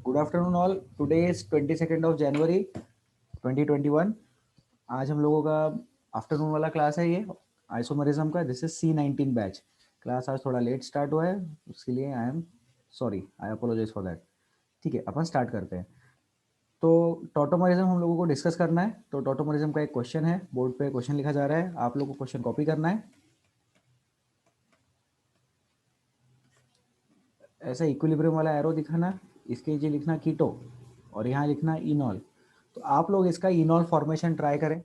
Good afternoon all. Today is 22 of January 2021। आज हम लोगों का आफ्टरनून वाला क्लास है ये आइसोमरिज्म का। This is C19 batch. Class आज थोड़ा लेट स्टार्ट हुआ है, उसके लिए I am sorry, I apologize for that. ठीक है, अपन स्टार्ट करते हैं। तो टॉटोमरिज्म हम लोगों को डिस्कस करना है। तो टॉटोमरिज्म का एक क्वेश्चन है, बोर्ड पे क्वेश्चन लिखा जा रहा है, आप लोगों को क्वेश्चन कॉपी करना है। ऐसा इक्विलिब्रियम वाला एरो दिखाना, इसके नीचे लिखना कीटो और यहाँ लिखना इनॉल। तो आप लोग इसका इनॉल फॉर्मेशन ट्राई करें,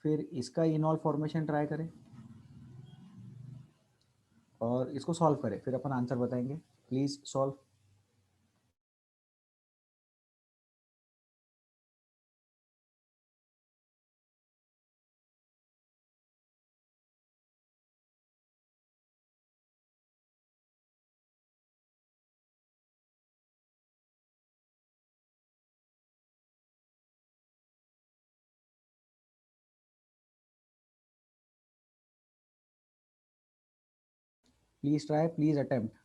फिर इसका इनॉल फॉर्मेशन ट्राई करें और इसको सॉल्व करें, फिर अपन आंसर बताएंगे। Please solve. Please try, please attempt.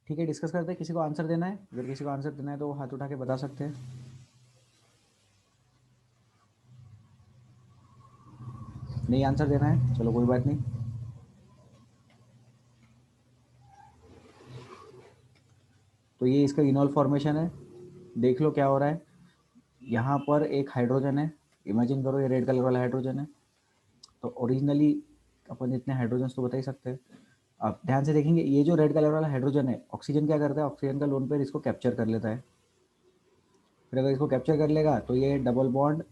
ठीक है, डिस्कस करते हैं। किसी को आंसर देना है? अगर किसी को आंसर देना है तो वो हाथ उठा के बता सकते हैं। नहीं आंसर देना है, चलो कोई बात नहीं। तो ये इसका इनॉल फॉर्मेशन है, देख लो क्या हो रहा है। यहाँ पर एक हाइड्रोजन है, इमेजिन करो ये रेड कलर वाला हाइड्रोजन है। तो ओरिजिनली अपन इतने हाइड्रोजन तो बता ही सकते हैं। आप ध्यान से देखेंगे, ये जो रेड कलर वाला हाइड्रोजन है, ऑक्सीजन क्या करता है, ऑक्सीजन का लोन पेयर इसको कैप्चर कर लेता है। फिर अगर इसको कैप्चर कर लेगा तो ये डबल बॉन्ड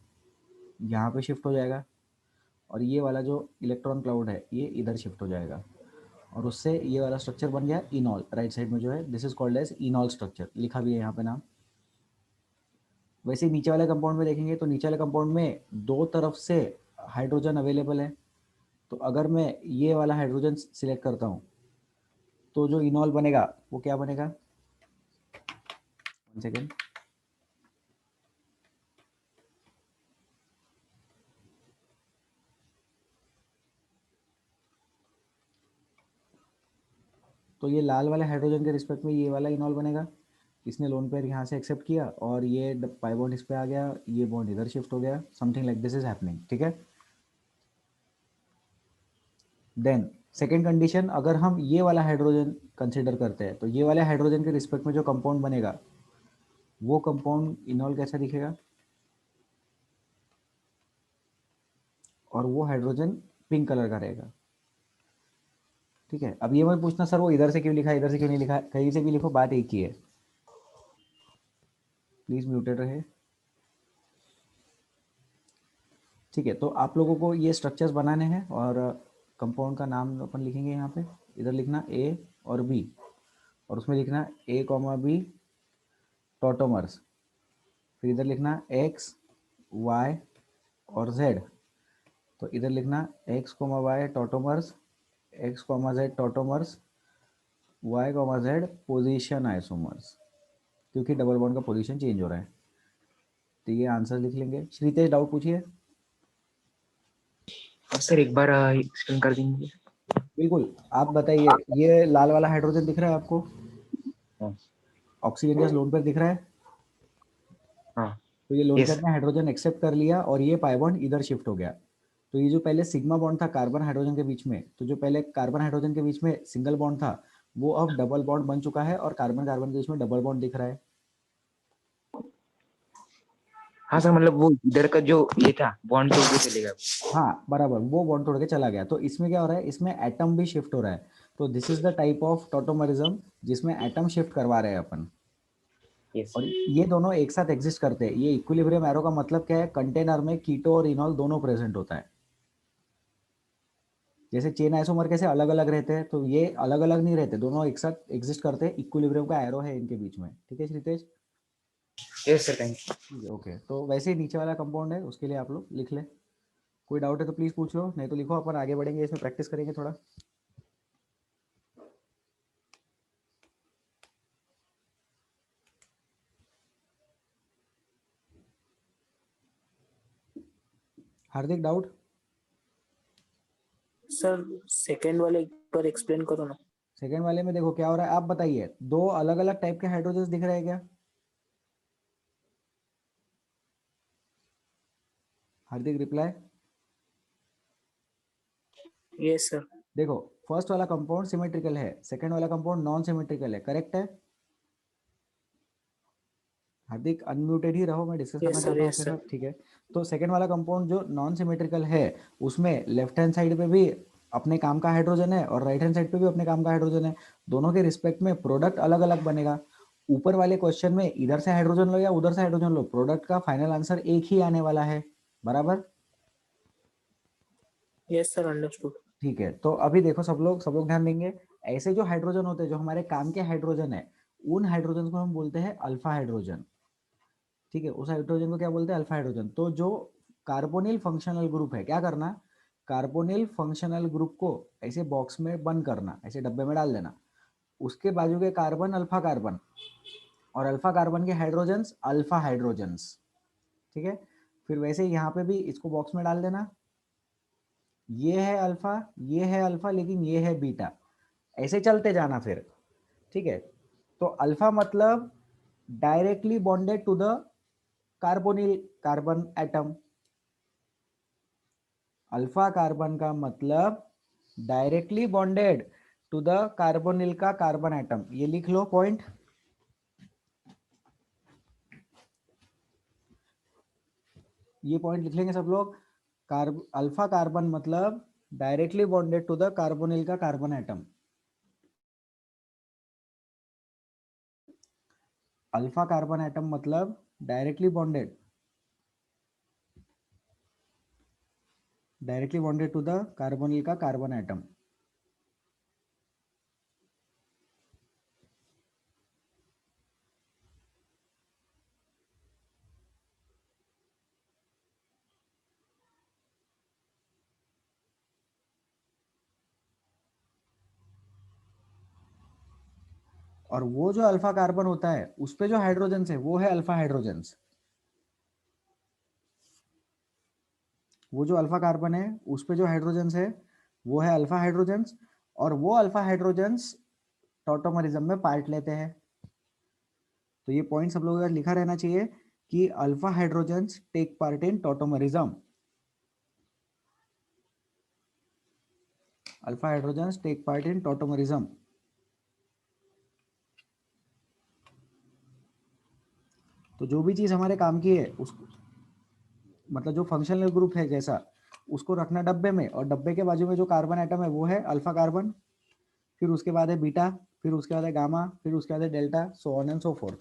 यहाँ पे शिफ्ट हो जाएगा और ये वाला जो इलेक्ट्रॉन क्लाउड है ये इधर शिफ्ट हो जाएगा और उससे ये वाला स्ट्रक्चर बन गया इनॉल। राइट साइड में जो है this is called as enol structure, लिखा भी है यहाँ पे नाम। वैसे ही नीचे वाले कंपाउंड में देखेंगे तो नीचे वाले कंपाउंड में दो तरफ से हाइड्रोजन अवेलेबल है। तो अगर मैं ये वाला हाइड्रोजन सिलेक्ट करता हूँ तो जो इनॉल बनेगा वो क्या बनेगा, वन सेकेंड। तो ये लाल वाले हाइड्रोजन के रिस्पेक्ट में ये वाला इनॉल बनेगा। इसने लोन पेयर यहाँ से एक्सेप्ट किया और ये पाई बॉन्ड इस पे आ गया, ये बॉन्ड इधर शिफ्ट हो गया। Something like this is happening, ठीक है। देन सेकेंड कंडीशन, अगर हम ये वाला हाइड्रोजन कंसिडर करते हैं तो ये वाले हाइड्रोजन के रिस्पेक्ट में जो कंपाउंड बनेगा वो कंपाउंड इनॉल कैसा दिखेगा, और वो हाइड्रोजन पिंक कलर का रहेगा। ठीक है, अब ये मत पूछना सर वो इधर से क्यों लिखा है, इधर से क्यों नहीं लिखा है, कहीं से भी लिखो, बात एक ही है। प्लीज म्यूटेड रहे। ठीक है, तो आप लोगों को ये स्ट्रक्चर्स बनाने हैं और कंपाउंड का नाम अपन लिखेंगे यहाँ पे। इधर लिखना ए और बी और उसमें लिखना ए कॉमा बी टॉटोमर्स। फिर इधर लिखना एक्स वाई और जेड। तो इधर लिखना X comma Y tautomers, X comma Z tautomers, Y comma Z position isomers, क्योंकि डबल बॉन्ड का पोजीशन चेंज हो रहा है। तो ये आंसर लिख लेंगे। श्रीतेज डाउट पूछिए। सर एक बार एक्सप्लेन कर देंगे। बिल्कुल, आप बताइए, ये लाल वाला हाइड्रोजन दिख रहा है आपको, हाँ ऑक्सीजन गैस लोन पेयर दिख रहा है। हाँ तो ये लोन पेयर यस ने हाइड्रोजन एक्सेप्ट कर लिया और ये पाई बॉन्ड इधर शिफ्ट हो गया। तो ये जो पहले सिग्मा बॉन्ड था कार्बन हाइड्रोजन के बीच में, तो जो पहले कार्बन हाइड्रोजन के बीच में सिंगल बॉन्ड था वो अब डबल बॉन्ड बन चुका है और कार्बन कार्बन के बीच में डबल बॉन्ड दिख रहा है। हाँ सर, मतलब वो इधर का जो ये था बॉन्ड तो वो चलेगा। हाँ बराबर, वो बॉन्ड तोड़ के चला गया। तो इसमें क्या हो रहा है, इसमें एटम भी शिफ्ट हो रहा है। तो this is the type of tautomerism जिसमें एटम शिफ्ट करवा रहे हैं अपन। यस। और ये दोनों एक साथ एग्जिस्ट करते हैं। ये इक्विलिब्रियम एरो का मतलब क्या है, कंटेनर में कीटो और इनॉल दोनों प्रेजेंट होता है। जैसे चेन आइसोमर कैसे अलग अलग रहते हैं, तो ये अलग अलग नहीं रहते, दोनों एक साथ एग्जिस्ट करते हैं। इक्विलिब्रियम का एरो है इनके बीच में। ठीक है Sritej? Yes sir, thank you. ठीक है, ओके। तो वैसे ही नीचे वाला कंपाउंड है, उसके लिए आप लोग लिख ले। कोई डाउट है तो प्लीज पूछ लो, नहीं तो लिखो, अपन आगे बढ़ेंगे, इसमें प्रैक्टिस करेंगे थोड़ा। हार्दिक डाउट? सर सेकंड वाले एक बार एक्सप्लेन करो ना। सेकेंड वाले में देखो क्या हो रहा है, आप बताइए। दो अलग अलग टाइप के हाइड्रोजन दिख रहे हैं क्या? हार्दिक रिप्लाई। Yes sir. देखो, फर्स्ट वाला कंपाउंड सिमेट्रिकल है, सेकंड वाला कंपाउंड नॉन सिमेट्रिकल है, करेक्ट है? हार्दिक अनम्यूटेड ही रहो, मैं डिस्कस करना यस सर। चाहता हूँ यस आपके सर। साथ। ठीक है, तो सेकंड वाला कंपाउंड जो नॉन सिमेट्रिकल है, उसमें लेफ्ट हैंड साइड पे भी अपने काम का हाइड्रोजन है और राइट हैंड साइड पे भी अपने काम का हाइड्रोजन है। दोनों के रिस्पेक्ट में प्रोडक्ट अलग अलग बनेगा। ऊपर वाले क्वेश्चन में इधर से हाइड्रोजन लो या उधर से हाइड्रोजन लो, प्रोडक्ट का फाइनल आंसर एक ही आने वाला है। बराबर? Yes sir, understood. ठीक है, तो अभी देखो, सब लोग ध्यान देंगे। ऐसे जो हाइड्रोजन होते हैं, जो हमारे काम के हाइड्रोजन है, उन हाइड्रोजन को हम बोलते हैं अल्फा हाइड्रोजन। ठीक है, उस हाइड्रोजन को क्या बोलते हैं, अल्फा हाइड्रोजन। तो जो कार्बोनिल फंक्शनल ग्रुप है, क्या करना, कार्बोनिल फंक्शनल ग्रुप को ऐसे बॉक्स में बंद करना, ऐसे डब्बे में डाल देना। उसके बाजू के कार्बन अल्फा कार्बन, और अल्फा कार्बन के हाइड्रोजन्स अल्फा हाइड्रोजन्स। ठीक है, फिर वैसे ही यहाँ पे भी इसको बॉक्स में डाल देना। ये है अल्फा, ये है अल्फा, लेकिन ये है बीटा। ऐसे चलते जाना फिर। ठीक है, तो अल्फा मतलब directly bonded to the carbonyl carbon atom. Alpha carbon का मतलब directly bonded to the carbonyl का कार्बन एटम। ये लिख लो पॉइंट। ये पॉइंट लिख लेंगे सब लोग। अल्फा कार्बन मतलब directly bonded to the carbonyl का carbon atom. Alpha carbon atom मतलब directly bonded to the carbonyl का कार्बन एटम। और वो जो अल्फा कार्बन होता है, उस पे जो हाइड्रोजन्स है, वो है अल्फा हाइड्रोजन्स। वो जो अल्फा कार्बन है, उस पे जो हाइड्रोजन्स है, वो है अल्फा हाइड्रोजन्स। और वो अल्फा हाइड्रोजन्स टॉटोमरिज्म में पार्ट लेते हैं। तो ये पॉइंट सब लोगों का लिखा रहना चाहिए कि alpha hydrogens take part in tautomerism. Alpha hydrogens take part in tautomerism. तो जो भी चीज हमारे काम की है, उसको मतलब जो फंक्शनल ग्रुप है जैसा, उसको रखना डब्बे में, और डब्बे के बाजू में जो कार्बन एटम है वो है अल्फा कार्बन। फिर उसके बाद है बीटा, फिर उसके बाद है गामा, फिर उसके बाद है delta, so on and so fourth.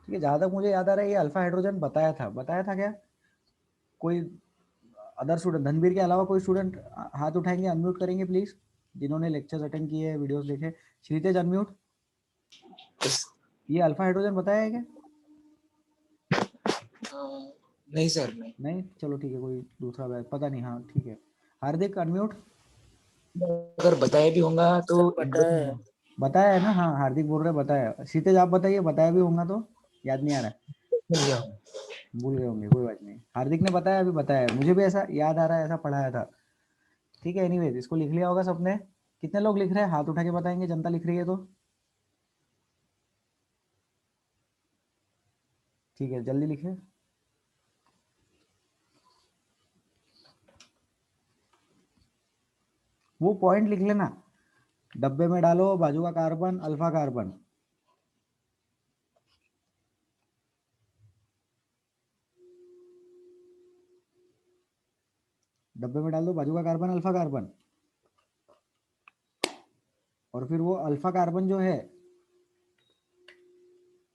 ठीक है, जहां तक मुझे याद आ रहा है, ये अल्फा हाइड्रोजन बताया था क्या? कोई अदर स्टूडेंट, धनबीर के अलावा कोई स्टूडेंट हाथ उठाएंगे, अनम्यूट करेंगे प्लीज, जिन्होंने लेक्चर्स अटेंड किए हैं, वीडियोस देखे। श्रीतेज अनम्यूट। ये अल्फा हाइड्रोजन बताया है क्या? नहीं सर, नहीं। नहीं, चलो ठीक है, कोई दूसरा पता नहीं। हाँ ठीक है, हार्दिक अनम्यूट। अगर बताया भी होगा तो सर पता है। बताया है ना? हाँ, हार्दिक बोल रहे बताया। क्षितिज आप बताइए, बताया भी होगा तो? याद नहीं आ रहा है? भूल गए होंगे, कोई बात नहीं। हार्दिक ने बताया, अभी बताया है, मुझे भी ऐसा याद आ रहा है, ऐसा पढ़ाया था। ठीक है, एनीवेज इसको लिख लिया होगा सबने। कितने लोग लिख रहे हैं, हाथ उठा के बताएंगे, जनता लिख रही है तो। ठीक है, जल्दी लिखे। वो पॉइंट लिख लेना, डब्बे में डालो, बाजू का कार्बन अल्फा कार्बन। डब्बे में डाल दो बाजू का कार्बन अल्फा कार्बन, और फिर वो अल्फा कार्बन जो है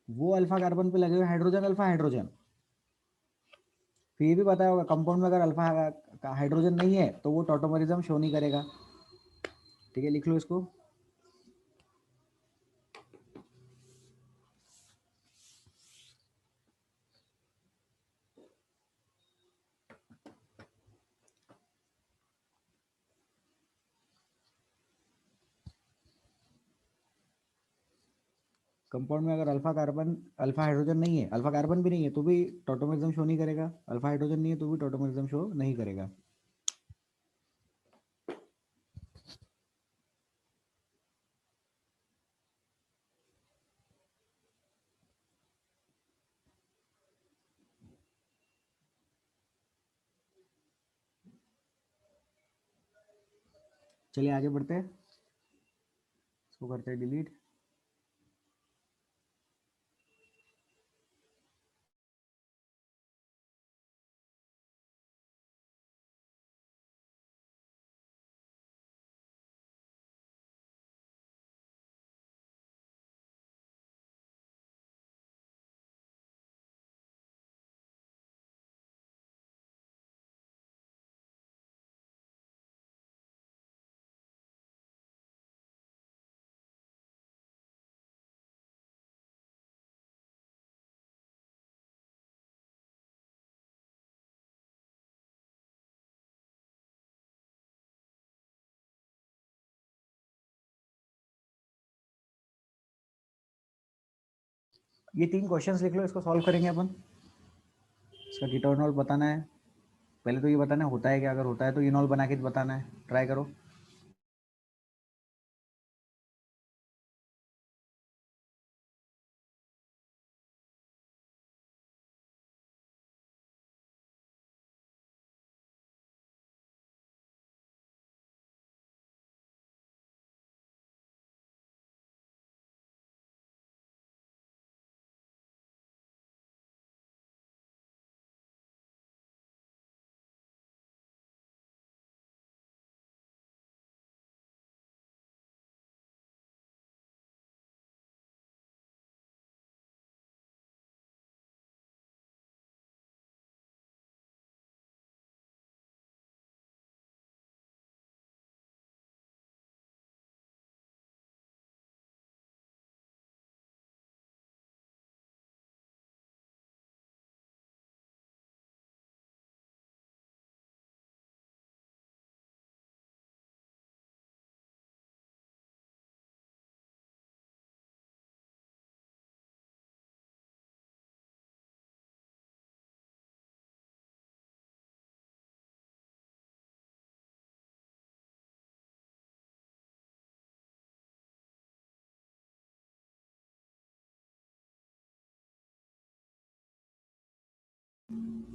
वो अल्फा कार्बन पे लगे हुए हाइड्रोजन अल्फा हाइड्रोजन। फिर ये भी पता होगा कंपाउंड में अगर अल्फा हाइड्रोजन नहीं है तो वो टॉटोमरिज्म शो नहीं करेगा। ठीक है, लिख लो इसको। कंपाउंड में अगर अल्फा हाइड्रोजन नहीं है, अल्फा कार्बन भी नहीं है तो भी टॉटोमरिज्म शो नहीं करेगा, अल्फा हाइड्रोजन नहीं है तो भी टॉटोमरिज्म शो नहीं करेगा। चलिए आगे बढ़ते हैं, इसको करते हैं डिलीट। ये 3 क्वेश्चंस लिख लो, इसको सॉल्व करेंगे अपन। इसका कीटो इनॉल बताना है, पहले तो ये बताना है होता है क्या, अगर होता है तो इनॉल बना के बताना है, ट्राई करो।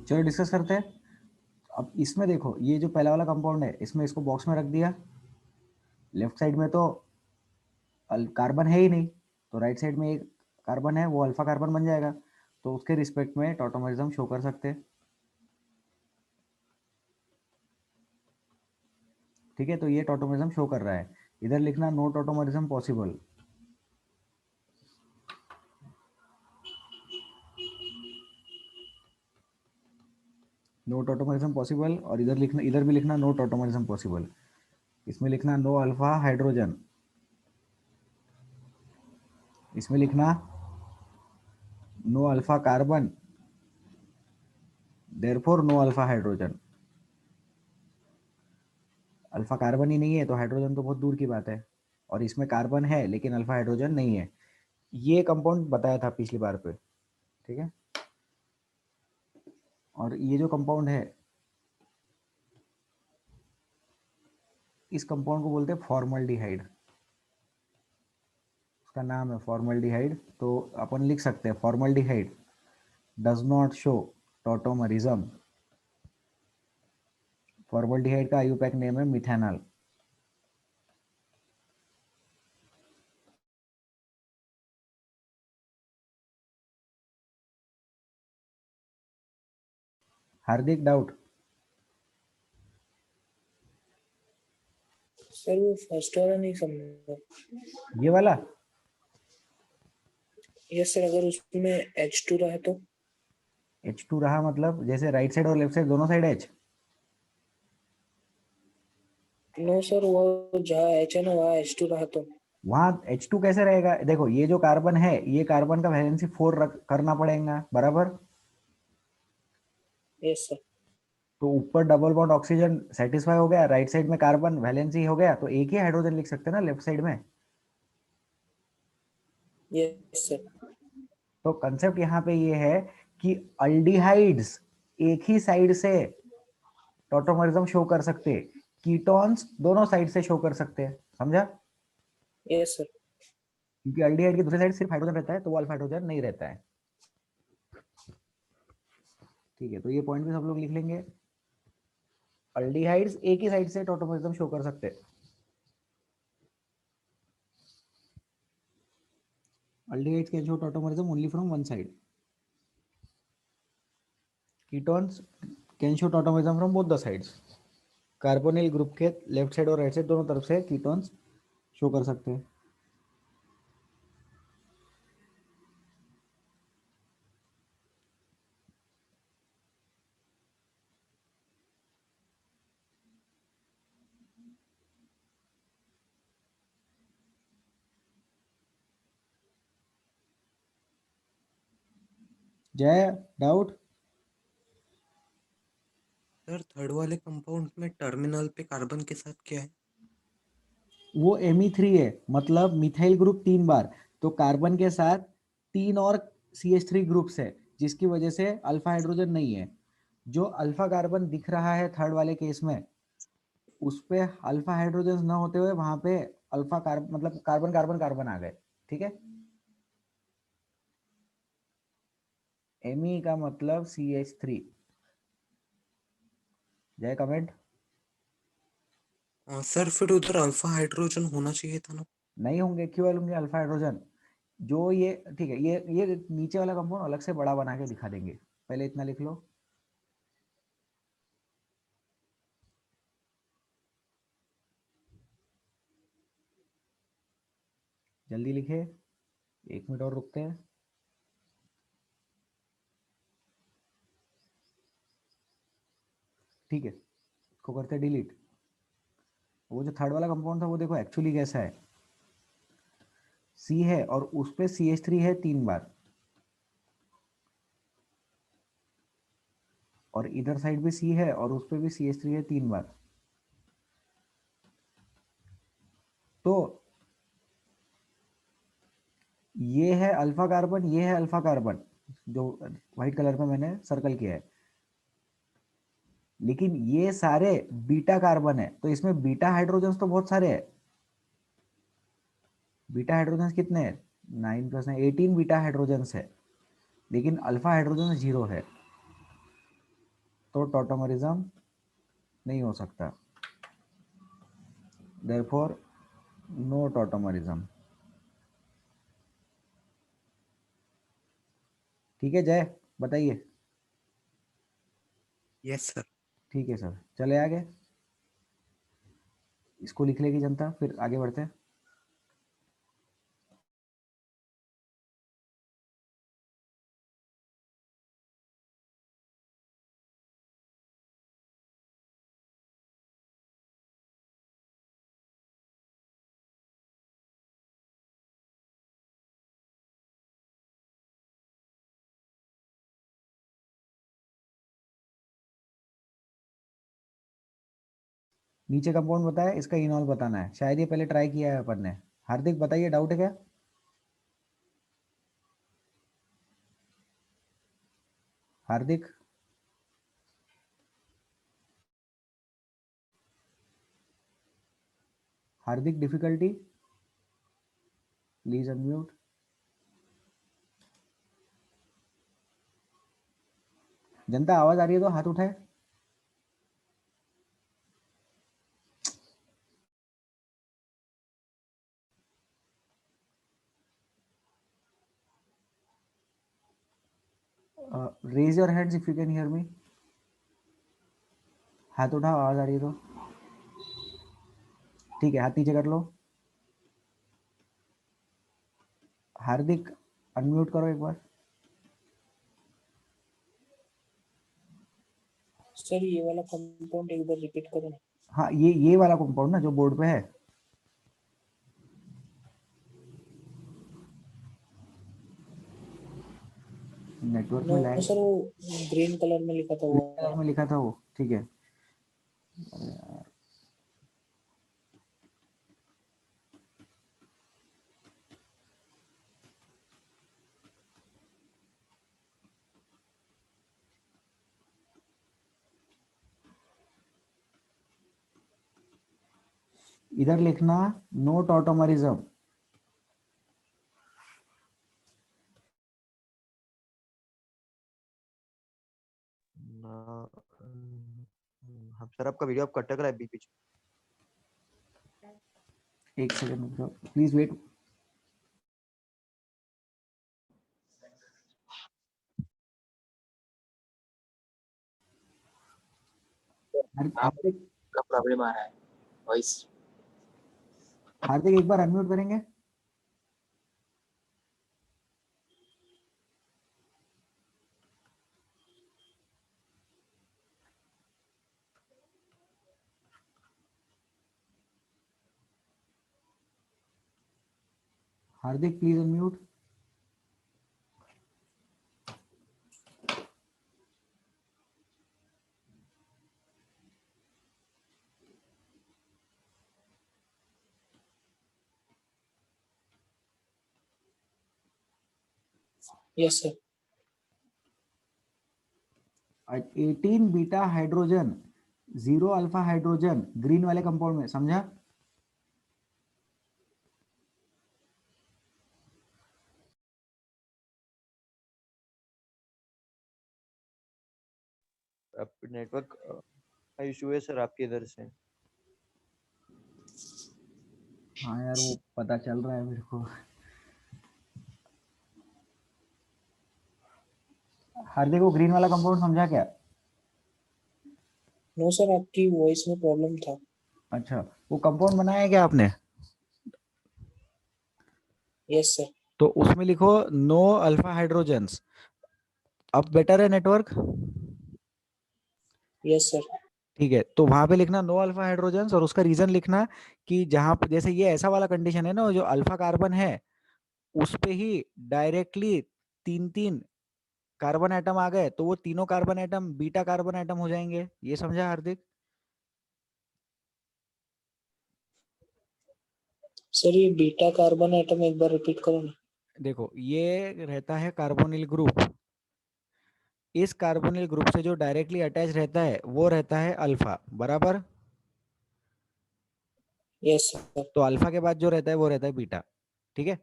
चलो डिस्कस करते हैं। अब इसमें देखो, ये जो पहला वाला कंपाउंड है इसमें इसको बॉक्स में रख दिया, लेफ्ट साइड में तो कार्बन है ही नहीं, तो राइट साइड में एक कार्बन है, वो अल्फा कार्बन बन जाएगा, तो उसके रिस्पेक्ट में टॉटोमरिज्म शो कर सकते हैं। ठीक है, तो ये टॉटोमरिज्म शो कर रहा है। इधर लिखना नो टॉटोमरिज्म पॉसिबल, नो टॉटोमरिज्म पॉसिबल, और इधर लिखना, इधर भी लिखना नो टॉटोमरिज्म पॉसिबल। इसमें लिखना नो अल्फा हाइड्रोजन, इसमें लिखना no alpha carbon, therefore no alpha hydrogen. Alpha carbon ही नहीं है तो हाइड्रोजन तो बहुत दूर की बात है, और इसमें कार्बन है लेकिन अल्फा हाइड्रोजन नहीं है। ये कंपाउंड बताया था पिछली बार पे, ठीक है। और ये जो कंपाउंड है, इस कंपाउंड को बोलते हैं फॉर्मल्डिहाइड, उसका नाम है फॉर्मल्डिहाइड। तो अपन लिख सकते हैं formaldehyde does not show tautomerism. Formaldehyde का आईयूपैक नेम है मिथेनॉल। हार्दिक डाउट? सर वो फर्स्ट वाला नहीं समझा। ये वाला यस सर, अगर उसमें H2 रहा तो। H2 रहा मतलब जैसे राइट साइड और लेफ्ट साइड दोनों साइड H। नो सर, वो जहाँ H है ना वहाँ H2 रहा तो। वहां H2 कैसे रहेगा? देखो ये जो कार्बन है, ये कार्बन का वैलेंसी 4 करना पड़ेगा, बराबर। Yes sir. तो ऊपर डबल बॉन्ड ऑक्सीजन सेटिस्फाई हो गया, राइट साइड में कार्बन वैलेंसी हो गया, तो एक ही हाइड्रोजन लिख सकते हैं ना लेफ्ट साइड में। Yes sir. तो कंसेप्ट यहाँ पे ये है कि अल्डिहाइड्स एक ही साइड से टॉटोमरिज्म शो कर सकते, कीटोन्स दोनों साइड से शो कर सकते हैं, समझा? Yes sir. क्योंकि अल्डिहाइड की दूसरी साइड सिर्फ हाइड्रोजन रहता है, तो वो अल्फा हाइड्रोजन नहीं रहता है। ठीक है, तो ये पॉइंट भी सब लोग लिख लेंगे। अल्डिहाइड्स एक ही साइड से टॉटोमरिज्म शो कर सकते हैं। Aldehydes can show tautomerism only from one side. Ketones can show tautomerism from both the sides. Carbonyl group के लेफ्ट साइड और राइट साइड दोनों तरफ से कीटोन्स शो कर सकते हैं। जय, डाउट? सर थर्ड वाले कंपाउंड में टर्मिनल पे कार्बन के साथ क्या है? वो Me3 है, मतलब मिथाइल ग्रुप 3 बार, तो कार्बन के साथ 3 और CH3 ग्रुप्स है, जिसकी वजह से अल्फा हाइड्रोजन नहीं है। जो अल्फा कार्बन दिख रहा है थर्ड वाले केस में, उस पे अल्फा हाइड्रोजन ना होते हुए वहां पे अल्फा कार्बन मतलब कार्बन कार्बन कार्बन आ गए। ठीक है, Me का मतलब CH3। जय, कमेंट? सर फिर उधर अल्फा हाइड्रोजन होना चाहिए था ना? नहीं होंगे, क्यों होंगे अल्फा हाइड्रोजन? जो ये ठीक है, ये नीचे वाला कंपाउंड अलग से बड़ा बना के दिखा देंगे, पहले इतना लिख लो। जल्दी लिखे, 1 मिनट और रुकते हैं। ठीक है, इसको करते हैं डिलीट। वो जो थर्ड वाला कंपाउंड था वो देखो एक्चुअली कैसा है, C है और उस पे CH3 है 3 बार, और इधर साइड भी C है और उस पे भी CH3 है 3 बार। तो ये है अल्फा कार्बन, ये है अल्फा कार्बन, जो व्हाइट कलर में मैंने सर्कल किया है। लेकिन ये सारे बीटा कार्बन है, तो इसमें बीटा हाइड्रोजन तो बहुत सारे हैं। बीटा हाइड्रोजन कितने हैं? 9 + 9 18 बीटा हाइड्रोजन है, लेकिन अल्फा हाइड्रोजन 0 है, तो टॉटोमरिज्म नहीं हो सकता। Therefore no tautomerism. ठीक है जय, बताइए। Yes sir. ठीक है सर, चले आगे, इसको लिख लेगी जनता, फिर आगे बढ़ते हैं। नीचे कंपाउंड बताया, इसका इनॉल बताना है, शायद ये पहले ट्राई किया है अपन ने। हार्दिक बताइए, डाउट है क्या? Hardik? Hardik difficulty? Please unmute. जनता आवाज आ रही है तो हाथ उठाए। Raise your hands if you can hear me. हाथ उठाओ, आवाज आ रही है तो। ठीक है, हाथ नीचे कर लो। हार्दिक अनम्यूट करो एक बार। सर ये वाला कंपाउंड एक बार रिपीट करो ना। हाँ, ये वाला कंपाउंड ना जो बोर्ड पे है। नेटवर्क नो में लैग, सर, वो ग्रीन कलर में लिखा था वो वाला। में लिखा था वो, ठीक है। इधर लिखना नो टॉटोमरिज्म। हम सर आपका वीडियो आप कट रहा है बीच बीच एक सेकंड प्लीज वेट। हार्दिक, का प्रॉब्लम आ रहा है वॉइस। हार्दिक एक बार अनम्यूट करेंगे। Hardik please unmute. Yes sir. 18 beta hydrogen, 0 alpha hydrogen green वाले कंपाउंड में, समझा? आप नेटवर्क का इशू है सर आपके इधर से। हाँ यार, वो पता चल रहा है मेरे को। हार्दिक वो ग्रीन वाला कंपाउंड समझा क्या? नो सर, आपकी वॉइस में प्रॉब्लम था। अच्छा, वो कंपाउंड बनाया है क्या आपने? Yes sir. तो उसमें लिखो नो अल्फा हाइड्रोजन्स। अब बेटर है नेटवर्क? Yes sir. ठीक है, तो वहां पे लिखना नो अल्फा हाइड्रोजन्स और उसका रीजन लिखना कि जहां पे जैसे ये ऐसा वाला कंडीशन है ना, जो अल्फा कार्बन है उस पे ही डायरेक्टली तीन तीन कार्बन एटम आ गए तो वो तीनों carbon atom beta carbon atom हो जाएंगे। ये समझा हार्दिक? सर ये बीटा कार्बन एटम एक बार रिपीट करो ना। देखो, ये रहता है कार्बोनिल ग्रुप। इस कार्बोनिल ग्रुप से जो डायरेक्टली अटैच रहता है वो रहता है अल्फा, बराबर? Yes sir. तो अल्फा के बाद जो रहता है वो रहता है बीटा, ठीक है?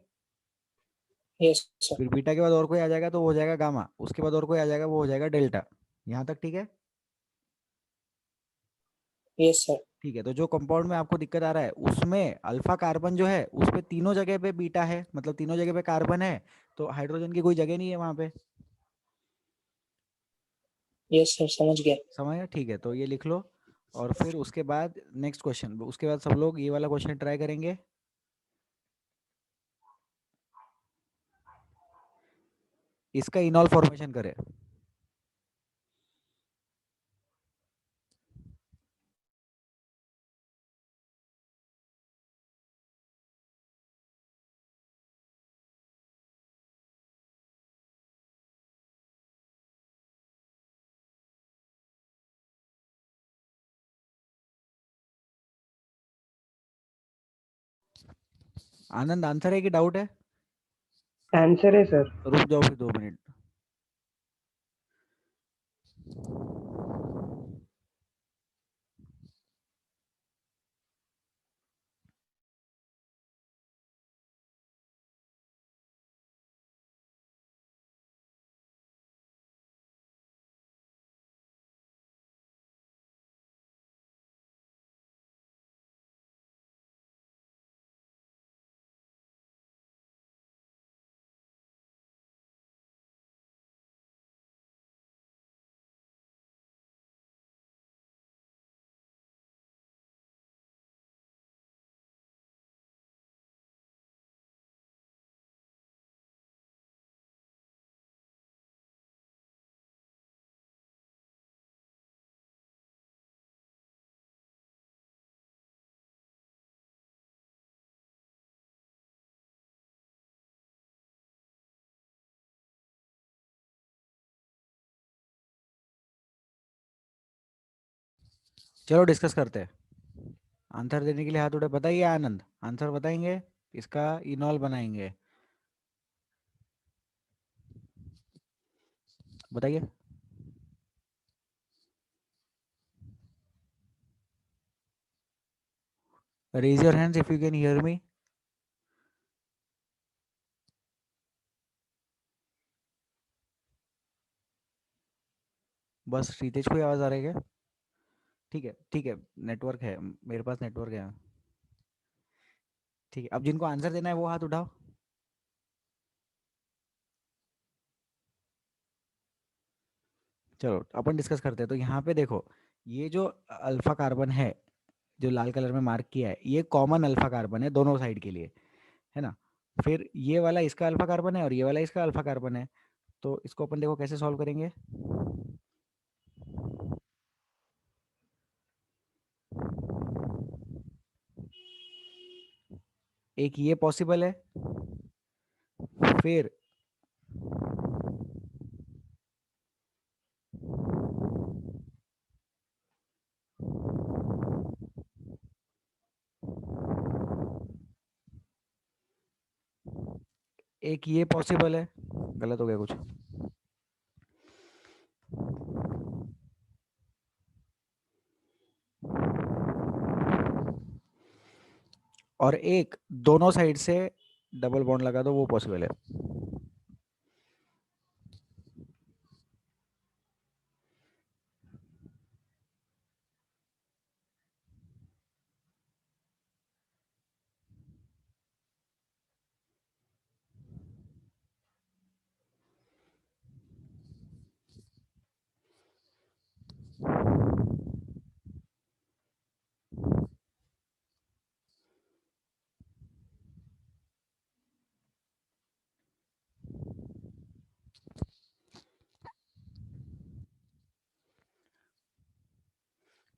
Yes sir. फिर बीटा के बाद और कोई आ जाएगा तो वो हो जाएगा गामा, उसके बाद और कोई आ जाएगा वो हो जाएगा डेल्टा। यहाँ तक ठीक है? Yes sir. ठीक है, तो जो कंपाउंड में आपको दिक्कत आ रहा है उसमें अल्फा कार्बन जो है उस पे तीनों जगह पे बीटा है, मतलब तीनों जगह पे कार्बन है, तो हाइड्रोजन की कोई जगह नहीं है वहां पे। यस सर, समझ गया। समझ गए? ठीक है, तो ये लिख लो। और फिर उसके बाद नेक्स्ट क्वेश्चन, उसके बाद सब लोग ये वाला क्वेश्चन ट्राई करेंगे। इसका इनॉल फॉर्मेशन करें। आनंद, आंसर है कि डाउट है? आंसर है सर। रुक जाओ फिर 2 मिनट। चलो डिस्कस करते हैं। आंसर देने के लिए हाथ उठे, बताइए आनंद, आंसर बताएंगे, इसका इनॉल बनाएंगे, बताइए। Raise your hands if you can hear me. बस रितेश को ही आवाज आ रही है क्या? ठीक है ठीक है, नेटवर्क है, मेरे पास नेटवर्क है। ठीक है, अब जिनको आंसर देना है वो हाथ उठाओ। चलो अपन डिस्कस करते हैं। तो यहाँ पे देखो, ये जो अल्फा कार्बन है, जो लाल कलर में मार्क किया है, ये कॉमन अल्फा कार्बन है दोनों साइड के लिए, है ना। फिर ये वाला इसका अल्फा कार्बन है और ये वाला इसका अल्फा कार्बन है। तो इसको अपन देखो कैसे सॉल्व करेंगे। एक ये पॉसिबल है, फिर एक ये पॉसिबल है, गलत हो गया कुछ, और एक दोनों साइड से डबल बॉन्ड लगा दो, वो पॉसिबल है।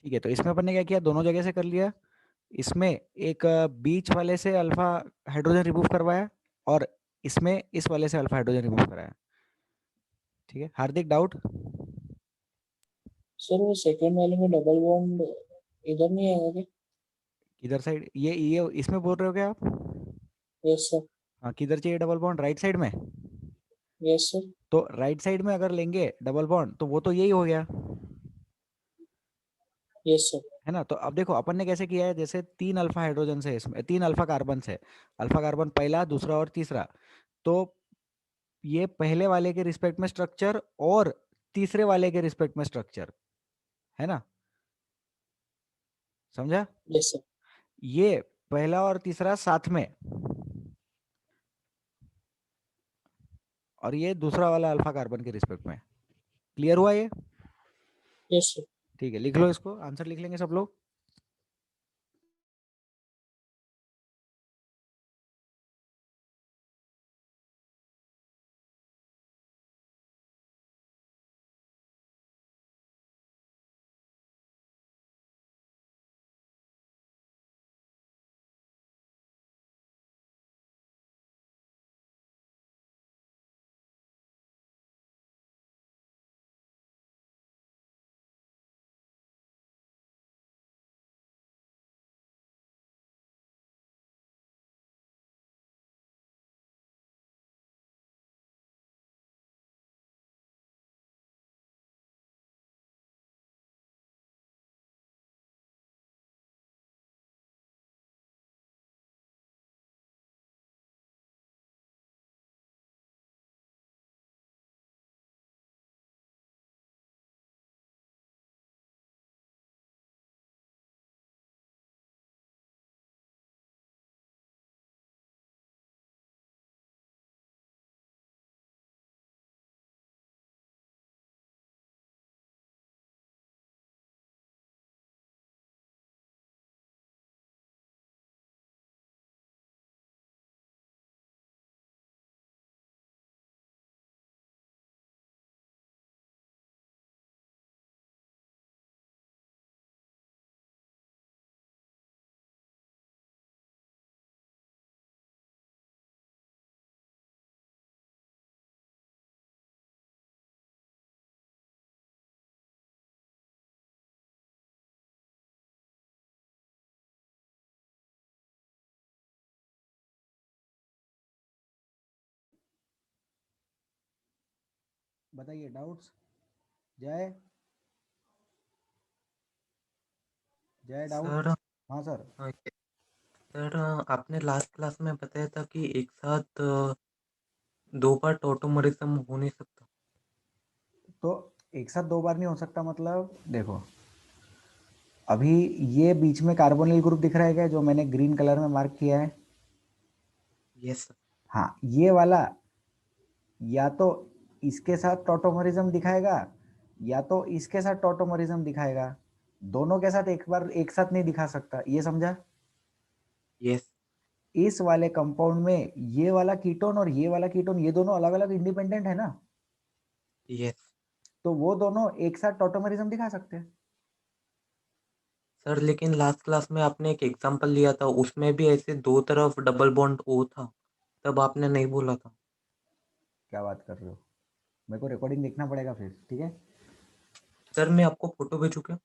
ठीक है, तो इसमें अपन ने क्या किया, दोनों जगह से कर लिया। इसमें एक बीच वाले से अल्फा हाइड्रोजन रिमूव करवाया, और इसमें इस वाले से अल्फा हाइड्रोजन रिमूव कराया। ठीक है, हार्दिक डाउट? सर वो सेकंड वाले में डबल बॉन्ड इधर नहीं आएगा क्या? किधर साइड, ये इसमें बोल रहे हो क्या आप? Yes sir. हाँ, किधर चाहिए डबल बॉन्ड, राइट साइड में? Yes sir. तो राइट साइड में अगर लेंगे डबल बॉन्ड तो वो तो यही हो गया, यस सर। है ना। तो अब देखो अपन ने कैसे किया है, जैसे 3 अल्फा हाइड्रोजन है इसमें, 3 अल्फा कार्बन है, अल्फा कार्बन पहला, दूसरा और तीसरा। तो ये पहले वाले के रिस्पेक्ट में स्ट्रक्चर और तीसरे वाले के रिस्पेक्ट में स्ट्रक्चर, है ना, समझा। Yes sir. ये पहला और तीसरा साथ में, और ये दूसरा वाला अल्फा कार्बन के रिस्पेक्ट में। क्लियर हुआ ये? Yes sir. ठीक है, लिख लो इसको, आंसर लिख लेंगे सब लोग। बताइए डाउट्स। जय, जय डाउट। सर हाँ सर। सर आपने लास्ट क्लास में बताया था कि एक साथ दो बार टोटोमरिज्म हो नहीं सकता। तो एक साथ दो बार नहीं हो सकता, मतलब देखो अभी ये बीच में कार्बोनिल ग्रुप दिख रहा है क्या, जो मैंने ग्रीन कलर में मार्क किया है? Yes sir. हाँ, ये वाला या तो इसके साथ टॉटोमरिज्म दिखाएगा या तो इसके साथ टॉटोमरिज्म दिखाएगा। दोनों के साथ एक बार एक साथ नहीं दिखा सकता, ये समझा? यस। इस वाले कंपाउंड में ये वाला कीटोन और ये वाला कीटोन, ये दोनों अलग अलग इंडिपेंडेंट है ना, यस तो वो दोनों एक साथ टॉटोमरिज्म दिखा सकते हैं। सर, लेकिन लास्ट क्लास में आपने एक एग्जांपल लिया था, उसमें भी ऐसे दो तरफ डबल बॉन्ड ओ था, तब आपने नहीं बोला था। क्या बात कर रहे हो? मेरे को रिकॉर्डिंग देखना पड़ेगा फिर, ठीक है? सर मैं आपको फोटो भेजू क्या?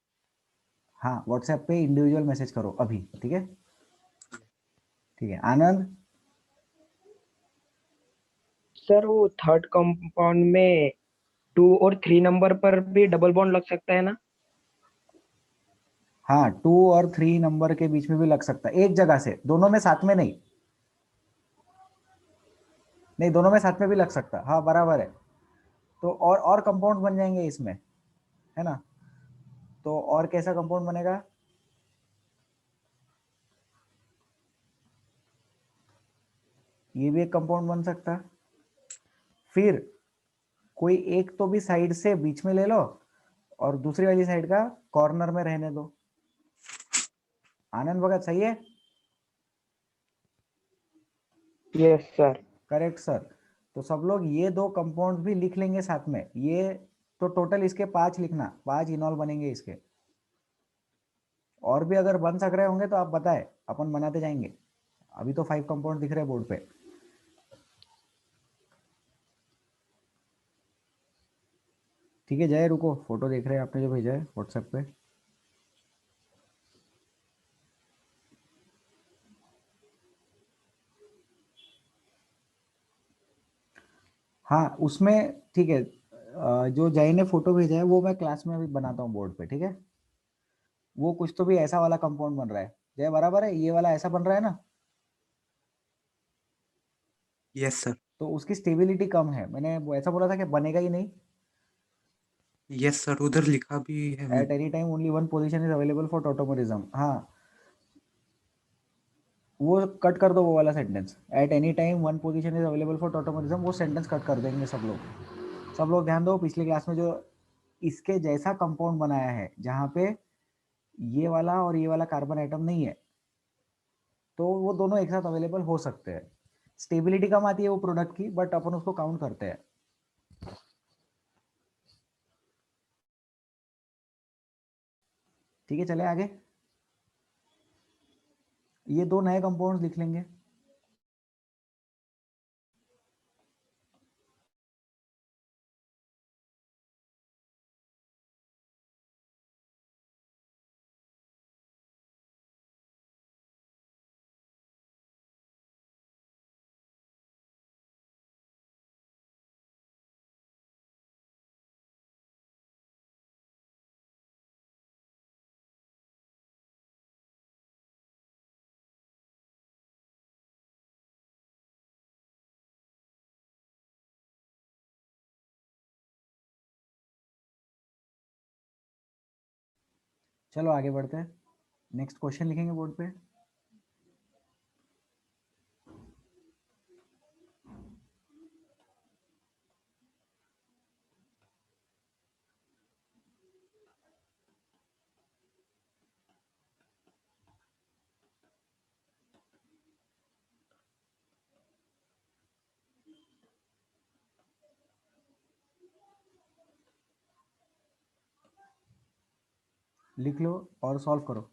हाँ, व्हाट्सएप पे इंडिविजुअल मैसेज करो अभी, ठीक है? ठीक है आनंद। सर वो थर्ड कंपाउंड में 2 और 3 नंबर पर भी डबल बॉन्ड लग सकता है ना? हाँ, 2 और 3 नंबर के बीच में भी लग सकता है, एक जगह से, दोनों में साथ में नहीं। नहीं, दोनों में साथ में भी लग सकता, हाँ बराबर है। तो और कंपाउंड बन जाएंगे इसमें, है ना? तो और कैसा कंपाउंड बनेगा? ये भी एक कंपाउंड बन सकता है। फिर कोई एक तो भी साइड से बीच में ले लो और दूसरी वाली साइड का कॉर्नर में रहने दो। आनंद भगत सही है? Yes sir. Correct sir. तो सब लोग ये दो कंपाउंड भी लिख लेंगे साथ में, ये तो टोटल इसके 5 लिखना, 5 इनॉल बनेंगे इसके। और भी अगर बन सक रहे होंगे तो आप बताएं, अपन बनाते जाएंगे। अभी तो 5 कंपाउंड दिख रहे हैं बोर्ड पे। ठीक है जय, रुको, फोटो देख रहे हैं आपने जो भेजा है व्हाट्सएप पे। हाँ उसमें ठीक है, जो जय ने फोटो भेजा है वो मैं क्लास में अभी बनाता हूँ बोर्ड पे, ठीक है? वो कुछ तो भी ऐसा वाला कंपाउंड बन रहा है जय, बराबर है, ये वाला ऐसा बन रहा है ना? Yes sir. तो उसकी स्टेबिलिटी कम है, मैंने वो ऐसा बोला था कि बनेगा ही नहीं। यस सर, उधर लिखा भी है। At any time only one position is available for tautomerism. हाँ, वो कट कर दो, वो वाला sentence, at any time one position is available for tautomerism, वो सेंटेंस कट कर देंगे सब लोग। सब लोग ध्यान दो, पिछले क्लास में जो इसके जैसा कंपाउंड बनाया है जहाँ पे ये वाला और ये वाला कार्बन आइटम नहीं है, तो वो दोनों एक साथ अवेलेबल हो सकते हैं। स्टेबिलिटी कम आती है वो प्रोडक्ट की, बट अपन उसको काउंट करते हैं। ठीक है, चले आगे। ये दो नए कंपाउंड्स लिख लेंगे। चलो आगे बढ़ते हैं, नेक्स्ट क्वेश्चन लिखेंगे बोर्ड पे। लिख लो और सॉल्व करो।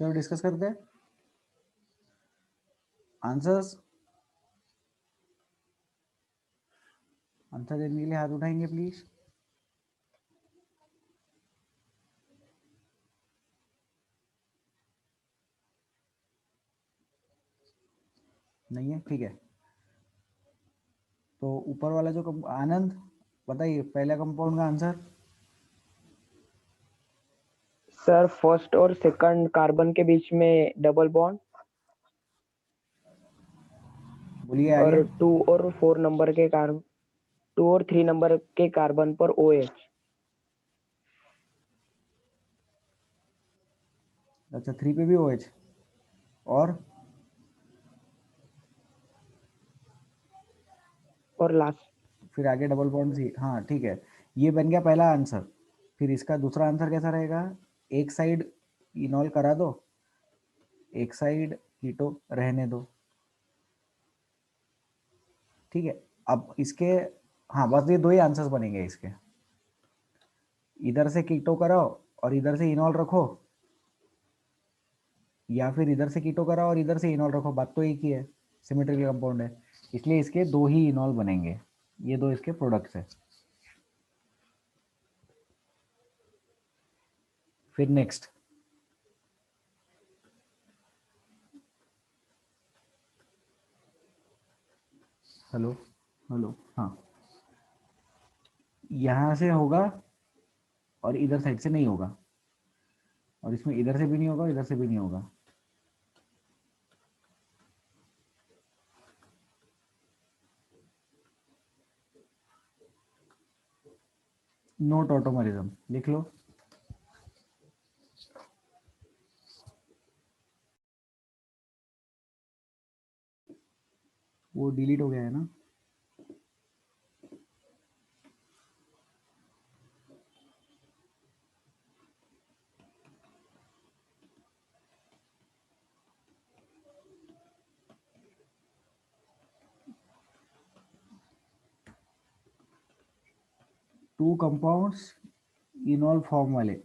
चलो डिस्कस करते हैं आंसर्स। आंसर देने के लिए हाथ उठाएंगे प्लीज। नहीं है, ठीक है। तो ऊपर वाला जो आनंद बताइए पहला कंपाउंड का आंसर। सर फर्स्ट और सेकंड कार्बन के बीच में डबल बॉन्ड, बोलिए आगे। और 2 और 4 नंबर के कार्बन, 2 और 3 नंबर के कार्बन पर OH। अच्छा 3 पे भी OH। और लास्ट फिर आगे डबल बॉन्ड सी, हाँ ठीक है। ये बन गया पहला आंसर। फिर इसका दूसरा आंसर कैसा रहेगा? एक साइड इनॉल करा दो, एक साइड कीटो रहने दो, ठीक है। अब इसके, हाँ बस ये दो ही आंसर्स बनेंगे इसके। इधर से कीटो कराओ और इधर से इनॉल रखो, या फिर इधर से कीटो कराओ और इधर से इनॉल रखो, बात तो एक ही है, सिमेट्रिकल कंपाउंड है, इसलिए इसके दो ही इनॉल बनेंगे। ये दो इसके प्रोडक्ट्स है। फिर नेक्स्ट, हेलो हेलो, हाँ यहाँ से होगा और इधर साइड से नहीं होगा, और इसमें इधर से भी नहीं होगा, इधर से भी नहीं होगा। नो टॉटोमरिज्म लिख लो। वो डिलीट हो गया है ना? टू कंपाउंड्स इनॉल फॉर्म वाले,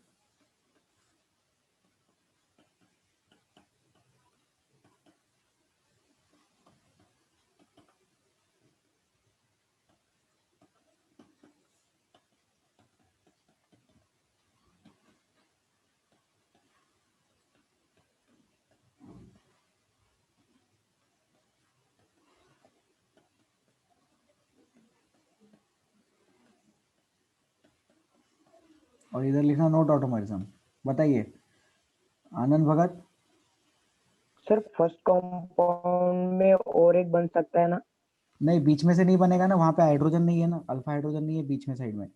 और इधर लिखना नो टॉटोमरिज्म। बताइए आनंद भगत। सर फर्स्ट कंपाउंड में और एक बन सकता है ना? नहीं, बीच में से नहीं बनेगा ना, वहां पे हाइड्रोजन नहीं है ना, अल्फा हाइड्रोजन नहीं है बीच में साइड में।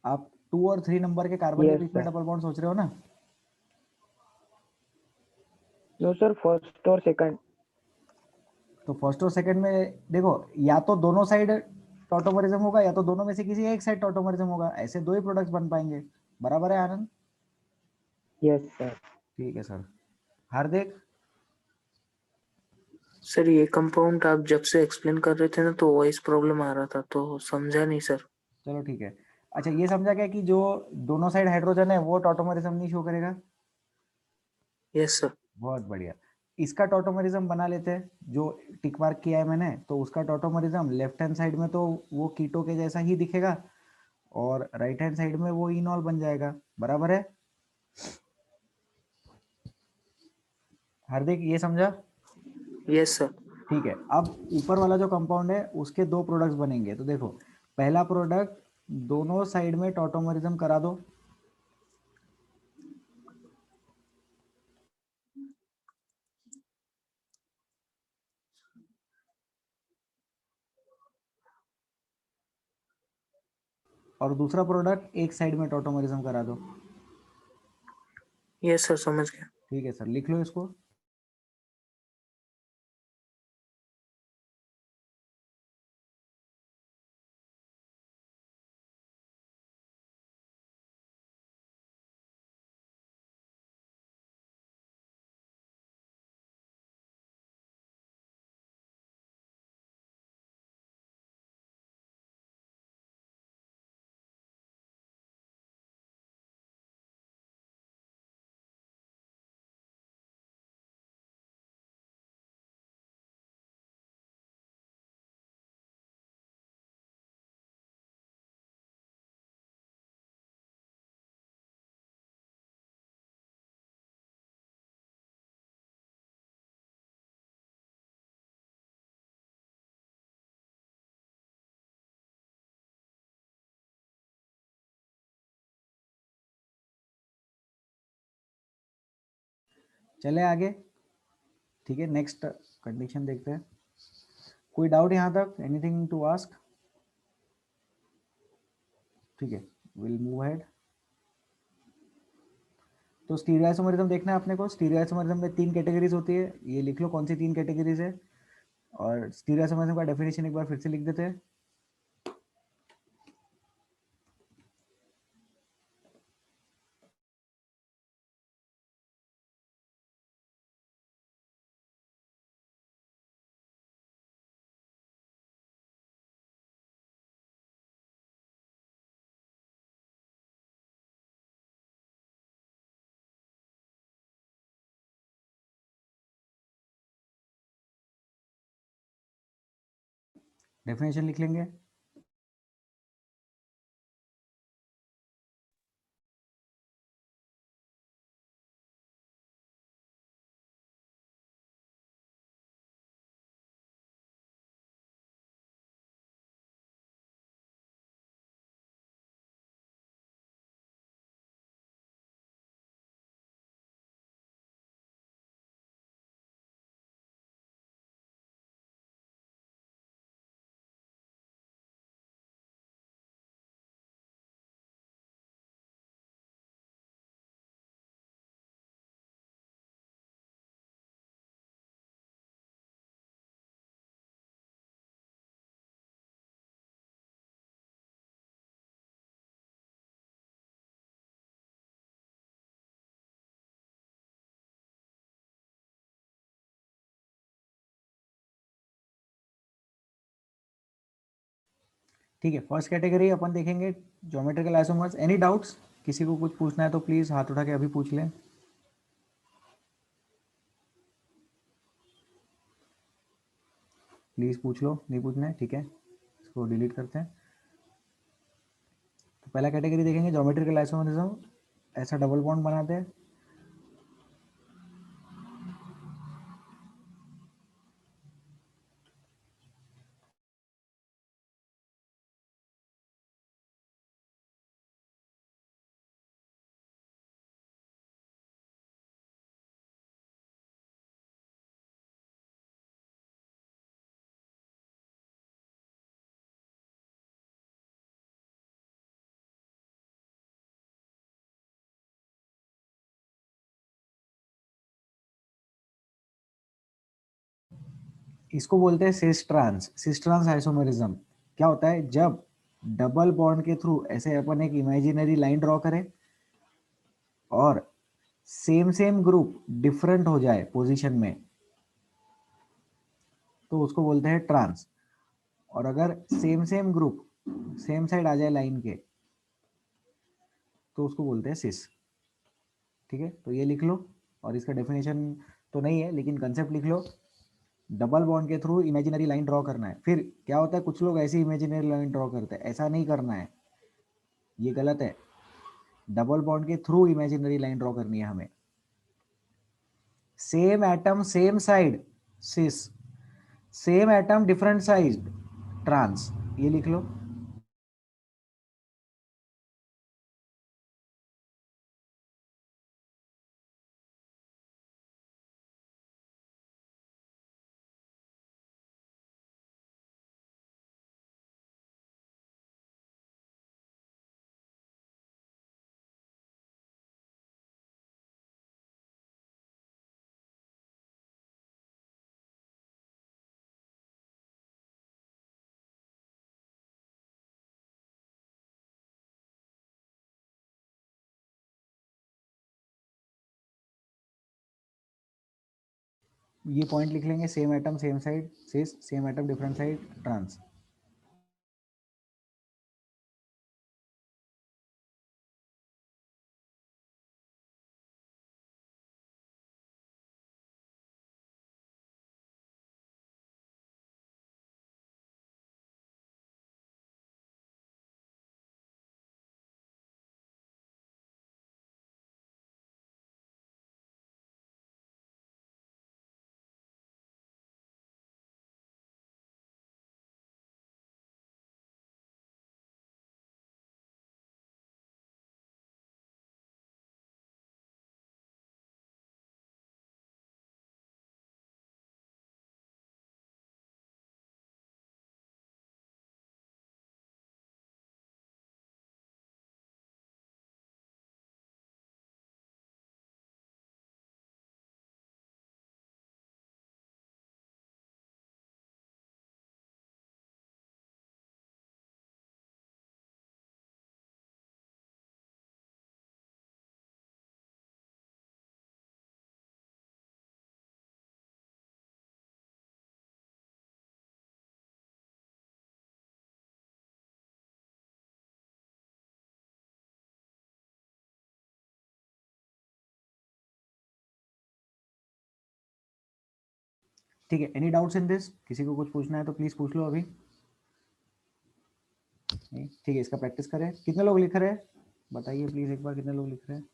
आप 2 और 3 नंबर के कार्बन के यस बीच में सर। डबल बॉन्ड सोच रहे हो ना? नो सर, फर्स्ट और सेकंड। तो फर्स्ट और सेकंड में देखो, या तो दोनों साइड टॉटोमरिज्म होगा, या तो दोनों में से किसी एक साइड टॉटोमरिज्म होगा, ऐसे दो ही प्रोडक्ट्स बन पाएंगे। बराबर है आनंद? Yes sir. ठीक है सर। हार्दिक। सर ये कंपाउंड आप जब से एक्सप्लेन कर रहे थे ना तो वॉइस प्रॉब्लम आ रहा था तो समझा नहीं सर। चलो ठीक है। अच्छा ये समझा क्या कि जो दोनों साइड हाइड्रोजन है वो टॉटोमरिज्म नहीं शो करेगा? Yes sir. बहुत बढ़िया। इसका टॉटोमरिज्म बना लेते हैं, जो टिक मार्क किया है मैंने, तो उसका टॉटोमरिज्म लेफ्ट हैंड साइड में तो वो कीटो के जैसा ही दिखेगा, और राइट हैंड साइड में वो इनॉल बन जाएगा। बराबर है हार्दिक, ये समझा? Yes sir. ठीक है। अब ऊपर वाला जो कंपाउंड है उसके दो प्रोडक्ट्स बनेंगे, तो देखो पहला प्रोडक्ट, दोनों साइड में टॉटोमरिज्म करा दो, और दूसरा प्रोडक्ट एक साइड में टॉटोमरिज्म करा दो। यस सर, समझ गया। ठीक है सर, लिख लो इसको। चले आगे, ठीक है। नेक्स्ट कंडीशन देखते हैं। कोई डाउट यहाँ तक? Anything to ask? ठीक है, विल मूव हेड। तो स्टीरियोआइसोमरिज्म देखना है अपने को। स्टीरियोआइसोमरिज्म में 3 कैटेगरीज होती है, ये लिख लो कौन सी 3 कैटेगरीज है। और स्टीरियोआइसोमरिज्म का डेफिनेशन एक बार फिर से लिख देते हैं। डेफिनेशन लिख लेंगे। ठीक है, फर्स्ट कैटेगरी अपन देखेंगे ज्योमेट्रिकल आइसोमर्स। Any doubts? किसी को कुछ पूछना है तो प्लीज हाथ उठा के अभी पूछ लें। प्लीज पूछ लो, नहीं पूछना है ठीक है, इसको डिलीट करते हैं। तो पहला कैटेगरी देखेंगे ज्योमेट्रिकल आइसोमरिज्म। ऐसा डबल बॉन्ड बनाते हैं, इसको बोलते हैं cis trans. Cis trans isomerism क्या होता है? जब डबल बॉन्ड के थ्रू ऐसे अपन एक इमेजिनरी लाइन ड्रॉ करें और सेम सेम ग्रुप डिफरेंट हो जाए पोजीशन में, तो उसको बोलते हैं ट्रांस। और अगर same same group same side आ जाए लाइन के, तो उसको बोलते हैं सिस। ठीक है, तो ये लिख लो। और इसका डेफिनेशन तो नहीं है, लेकिन कंसेप्ट लिख लो। डबल बॉन्ड के थ्रू इमेजिनरी लाइन ड्रॉ करना है। फिर क्या होता है, कुछ लोग ऐसी इमेजिनरी लाइन ड्रॉ करते हैं, ऐसा नहीं करना है, ये गलत है। डबल बॉन्ड के थ्रू इमेजिनरी लाइन ड्रॉ करनी है हमें। Same atom same side cis, same atom different size trans, ये लिख लो। ये पॉइंट लिख लेंगे, same atom same side cis, same atom different side trans. ठीक है, एनी डाउट्स इन दिस? किसी को कुछ पूछना है तो प्लीज पूछ लो अभी। नहीं, ठीक है, इसका प्रैक्टिस करें। कितने लोग लिख रहे हैं बताइए प्लीज एक बार, कितने लोग लिख रहे हैं?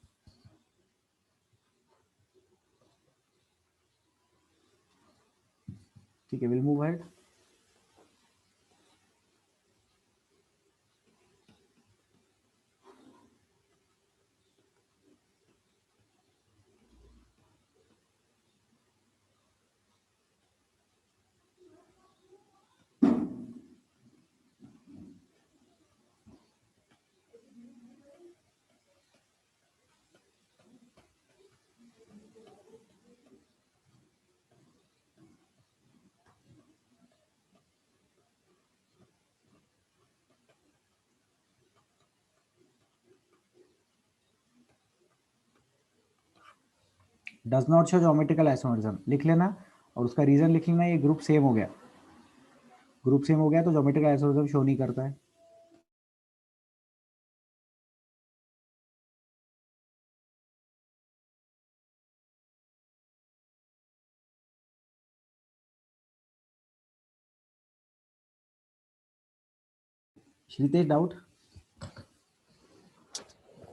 ठीक है, will move head. Does not show geometrical isomerism लिख लेना, और उसका रीजन लिख लेना, ये ग्रुप सेम हो गया। ग्रुप सेम हो गया तो ज्योमेट्रिकल आइसोमरिज्म शो नहीं करता है। श्रीतेश डाउट?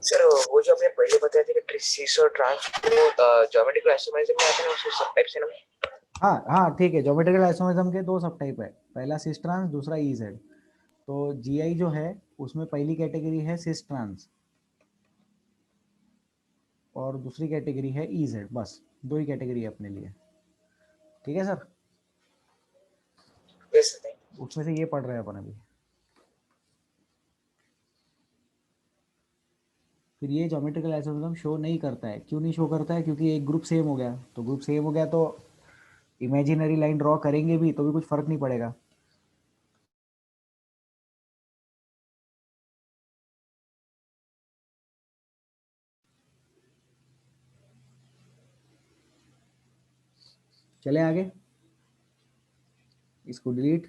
सर वो जो आपने पहले बताया था कि सिस और ट्रांस ज्योमेट्रिकल आइसोमरिज्म में आते हैं उस सब टाइप से ना। हाँ हाँ ठीक है, ज्योमेट्रिकल आइसोमरिज्म के दो सब टाइप है, पहला सिस ट्रांस, दूसरा ई जेड। तो जीआई जो है उसमें पहली कैटेगरी है सिस ट्रांस और दूसरी कैटेगरी है ई जेड, बस दो ही कैटेगरी है अपने लिए। ठीक है सर, यस सर। उसमें से ये पढ़ रहे हैं अपन अभी। फिर ये ज्योमेट्रिकल आइसोमरिज्म शो नहीं करता है। क्यों नहीं शो करता है? क्योंकि एक ग्रुप सेम हो गया, तो ग्रुप सेम हो गया तो इमेजिनरी लाइन ड्रॉ करेंगे भी तो भी कुछ फर्क नहीं पड़ेगा। चले आगे, इसको डिलीट।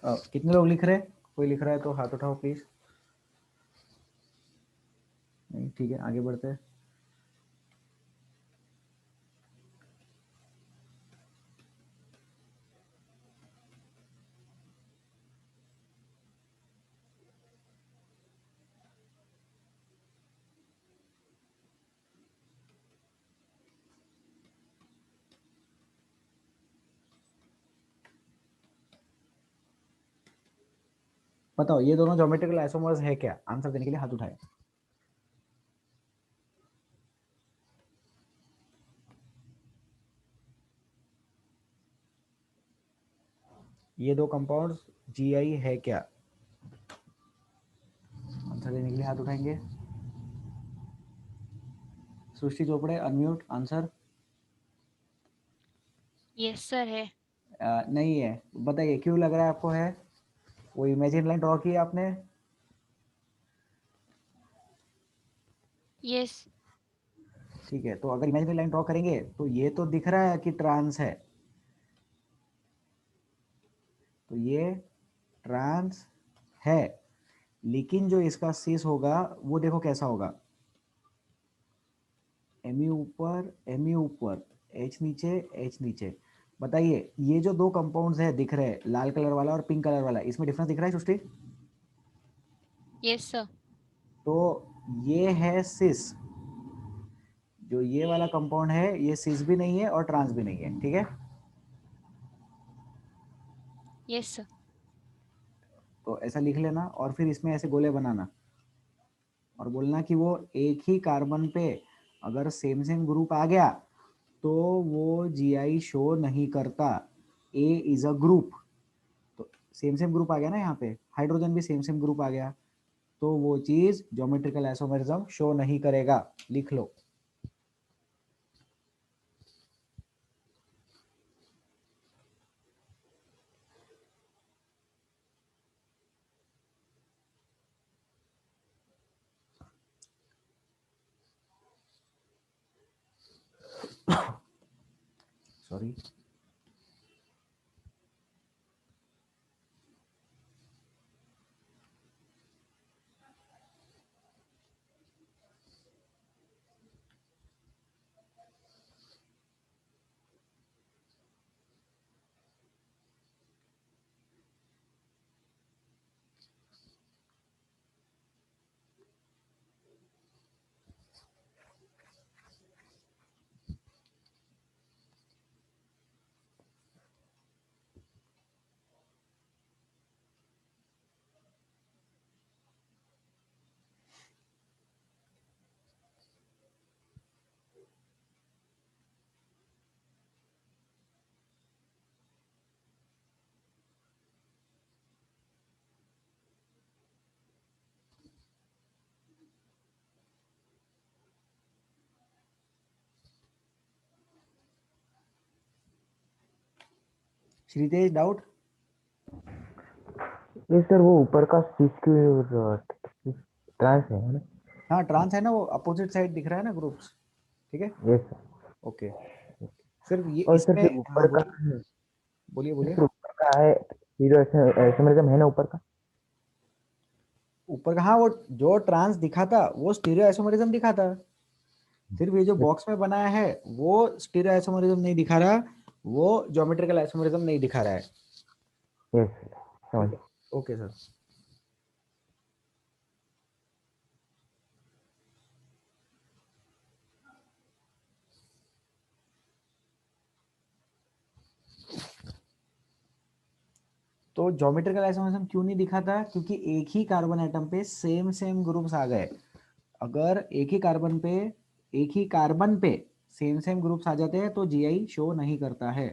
कितने लोग लिख रहे हैं? कोई लिख रहा है तो हाथ उठाओ प्लीज। नहीं, ठीक है, आगे बढ़ते हैं। बताओ ये दोनों ज्योमेट्रिकल आइसोमर्स है क्या? आंसर देने के लिए हाथ उठाए। ये दो कंपाउंड्स जीआई है क्या? आंसर देने के लिए हाथ उठाएंगे। Srishti Chopde unmute. Answer? Yes sir है। नहीं है। बताइए क्यों लग रहा है आपको है? वो इमेजिन लाइन ड्रॉ की है आपने? यस। ठीक है, तो अगर इमेजिनरी लाइन ड्रॉ करेंगे तो ये तो दिख रहा है कि ट्रांस है, तो ये ट्रांस है, लेकिन जो इसका सिस होगा वो देखो कैसा होगा। एमयू ऊपर, एमयू ऊपर, एच नीचे, एच नीचे। बताइए ये जो दो कंपाउंड्स है दिख रहे हैं, लाल कलर वाला और पिंक कलर वाला, इसमें डिफरेंस दिख रहा है सृष्टि? Yes sir. तो ये है सिस, जो ये वाला कंपाउंड है ये सिस भी नहीं है और ट्रांस भी नहीं है। ठीक है, यस सर। तो ऐसा लिख लेना और फिर इसमें ऐसे गोले बनाना और बोलना कि वो एक ही कार्बन पे अगर सेम सेम ग्रुप आ गया तो वो जीआई शो नहीं करता। ए इज अ ग्रुप, तो सेम सेम ग्रुप आ गया ना, यहाँ पे हाइड्रोजन भी सेम सेम ग्रुप आ गया, तो वो चीज ज्योमेट्रिकल आइसोमरिज्म शो नहीं करेगा। लिख लो। Sorry, Sritej doubt? ये सर वो ऊपर का सिक्स ट्रांस है ना? हाँ ट्रांस है ना, वो अपोजिट साइड दिख रहा है ना ग्रुप्स, ठीक है यस सर। ओके। सिर्फ ये और सर इसमें, फिर हाँ ऊपर का बोलिए बोलिए। सर ऊपर का है आइसोमेरिज्म है ना ऊपर का? ऊपर का हाँ, वो जो ट्रांस दिखा था वो स्टीरियो आइसोमेरिज्म दिखा था। सिर्फ ये जो बॉक्स में बनाया है वो स्टीरियो आइसोमेरिज्म नहीं दिखा रहा, वो ज्योमेट्रिकल आइसोमेरिज्म नहीं दिखा रहा है। यस सर समझ। ठीक है ओके सर। तो ज्योमेट्रिकल आइसोमेरिज्म क्यों नहीं दिखा था? क्योंकि एक ही कार्बन एटम पे सेम ग्रुप्स आ गए। अगर एक ही कार्बन पे सेम ग्रुप्स आ जाते हैं तो जीआई शो नहीं करता है।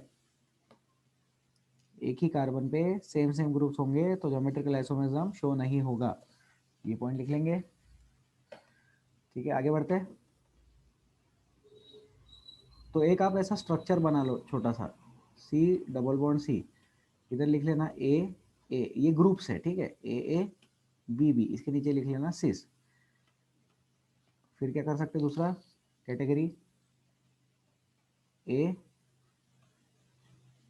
एक ही कार्बन पे सेम ग्रुप्स होंगे तो ज्योमेट्रिकल आइसोमेरिज्म शो नहीं होगा। ये पॉइंट लिख लेंगे। ठीक है आगे बढ़ते हैं। तो एक आप ऐसा स्ट्रक्चर बना लो छोटा सा, सी डबल बॉन्ड सी, इधर लिख लेना ए ए, ये ग्रुप्स है ठीक है, ए बी बी, इसके नीचे लिख लेना सिस। फिर क्या कर सकते हैं दूसरा कैटेगरी ए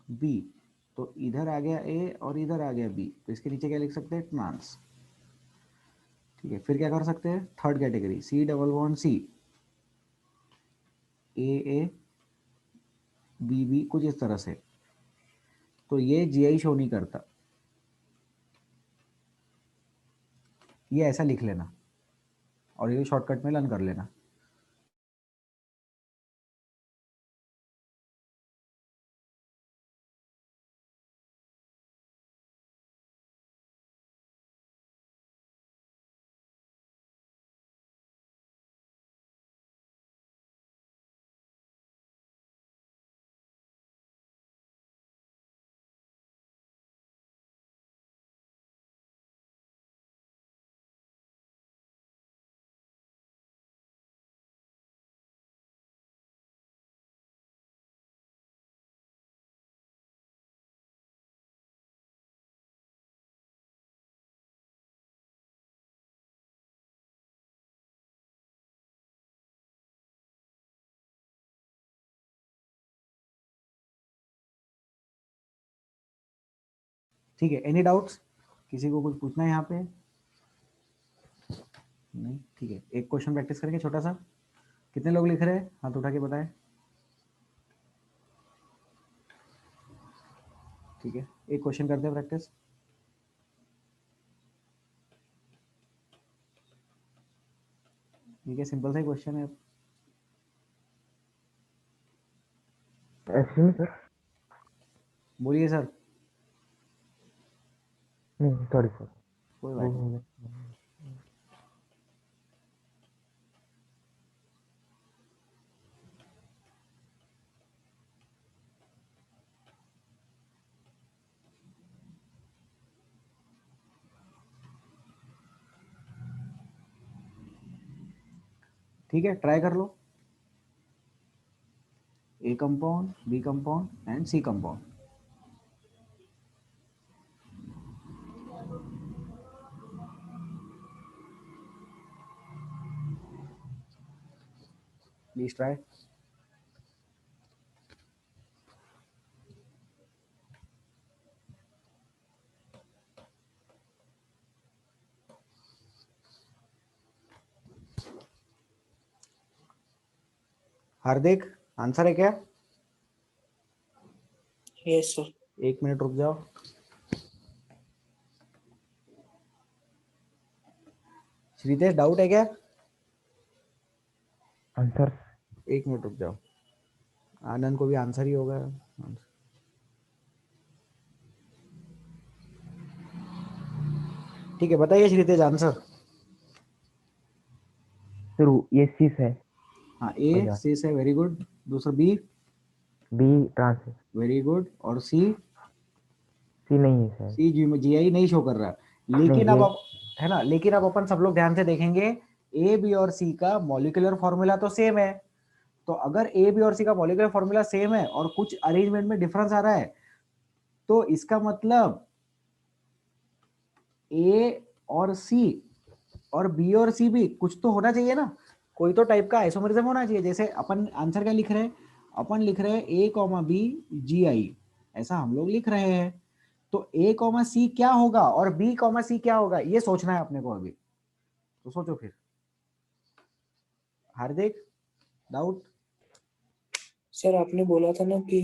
बी, तो इधर आ गया ए और इधर आ गया बी, तो इसके नीचे क्या लिख सकते हैं ट्रांस। ठीक है फिर क्या कर सकते हैं third category C double bond C, A B B, कुछ इस तरह से। तो ये जीआई शो नहीं करता, ये ऐसा लिख लेना और ये शॉर्टकट में लर्न कर लेना। ठीक है एनी डाउट्स? किसी को कुछ पूछना है यहाँ पे? नहीं ठीक है एक क्वेश्चन प्रैक्टिस करेंगे छोटा सा। कितने लोग लिख रहे हैं हाथ उठा के बताएं। ठीक है एक क्वेश्चन करते हैं प्रैक्टिस। ठीक है सिंपल सा क्वेश्चन है। एक्चुअली सर बोलिए सर। नहीं सॉरी सर। कोई बात नहीं। ठीक है ट्राई कर लो। A compound, B compound and C compound. Please try. Hardik answer है क्या? Yes sir. 1 मिनट रुक जाओ। श्रीतेश डाउट है क्या? आंसर 1 मिनट रुक जाओ। आनंद को भी आंसर ही होगा। ठीक है बताइए श्रीतेज आंसर। सर ये सिस है। हाँ ए सी है वेरी गुड। दूसरा बी, बी ट्रांस है। Very good. और सी, सी नहीं है सर। सी जीआई नहीं शो कर रहा। लेकिन अब है ना, लेकिन अब अपन सब लोग ध्यान से देखेंगे ए बी और सी का मॉलिक्यूलर फॉर्मूला तो सेम है। तो अगर ए बी और सी का मॉलिक्यूलर फॉर्मूला सेम है और कुछ अरेंजमेंट में डिफरेंस आ रहा है तो इसका मतलब ए और सी और बी और सी भी कुछ तो होना चाहिए ना, कोई तो टाइप का आइसोमरिज्म होना चाहिए। जैसे अपन आंसर क्या लिख रहे हैं, अपन लिख रहे हैं ए कॉमा बी जी आई, ऐसा हम लोग लिख रहे हैं। तो ए कॉमा सी क्या होगा और बी कॉमा सी क्या होगा, ये सोचना है अपने को अभी। तो सोचो फिर। हार्दिक, डाउट? सर आपने बोला था ना कि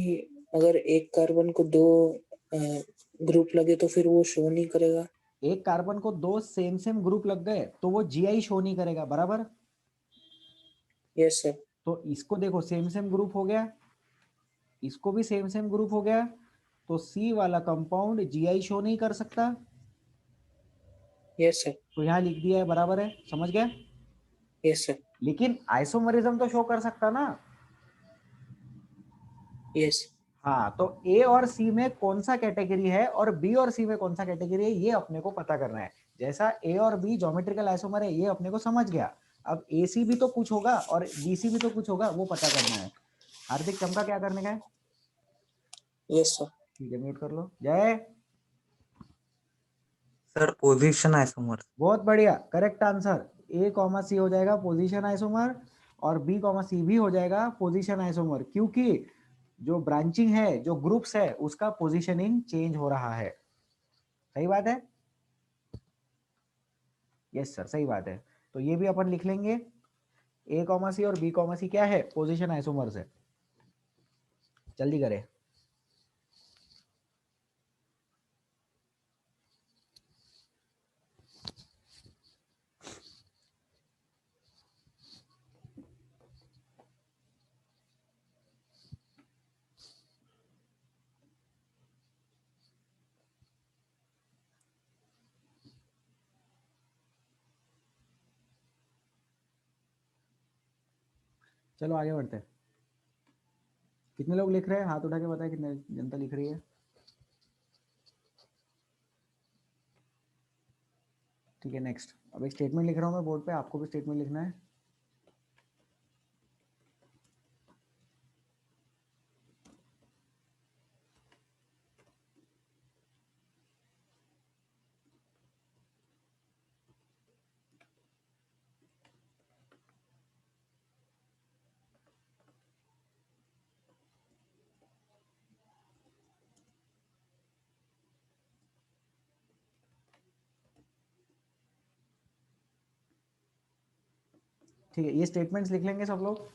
अगर एक कार्बन को दो ग्रुप लगे तो फिर वो शो नहीं करेगा। एक कार्बन को दो सेम सेम ग्रुप लग गए तो वो जीआई शो नहीं करेगा, बराबर। Yes sir. तो इसको देखो सेम सेम ग्रुप हो गया, इसको भी सेम सेम ग्रुप हो गया, तो सी वाला कंपाउंड जीआई शो नहीं कर सकता। Yes sir. तो यहाँ लिख दिया है, बराबर है, समझ गया। Yes sir. लेकिन आइसोमरिज्म तो शो कर सकता ना। यस। हाँ, तो ए और सी में कौन सा कैटेगरी है और बी और सी में कौन सा कैटेगरी है, ये अपने को पता करना है। जैसा ए और बी ज्योमेट्रिकल आइसोमर है, ये अपने को समझ गया। अब ए सी भी तो कुछ होगा और बी सी भी तो कुछ होगा, वो पता करना है। हार्दिक, चमका क्या करने का है? Yes sir. ठीक है, म्यूट कर लो। जय, सर पोजीशन आइसोमर। बहुत बढ़िया, करेक्ट आंसर। ए कॉमा सी हो जाएगा पोजीशन आइसोमर और बी कॉमा सी भी हो जाएगा पोजीशन आइसोमर, क्योंकि जो ब्रांचिंग है, जो ग्रुप्स है, उसका पोजीशनिंग चेंज हो रहा है। सही बात है? यस सर, सही बात है। तो ये भी अपन लिख लेंगे, ए कॉमा सी और बी कॉमा सी क्या है, पोजीशन आइसोमर्स है। जल्दी करें। चलो आगे बढ़ते हैं। कितने लोग लिख रहे हैं, हाथ उठा के बताए कितने जनता लिख रही है। ठीक है, नेक्स्ट। अब एक स्टेटमेंट लिख रहा हूँ मैं बोर्ड पे, आपको भी स्टेटमेंट लिखना है। ठीक है, ये स्टेटमेंट्स लिख लेंगे सब लोग।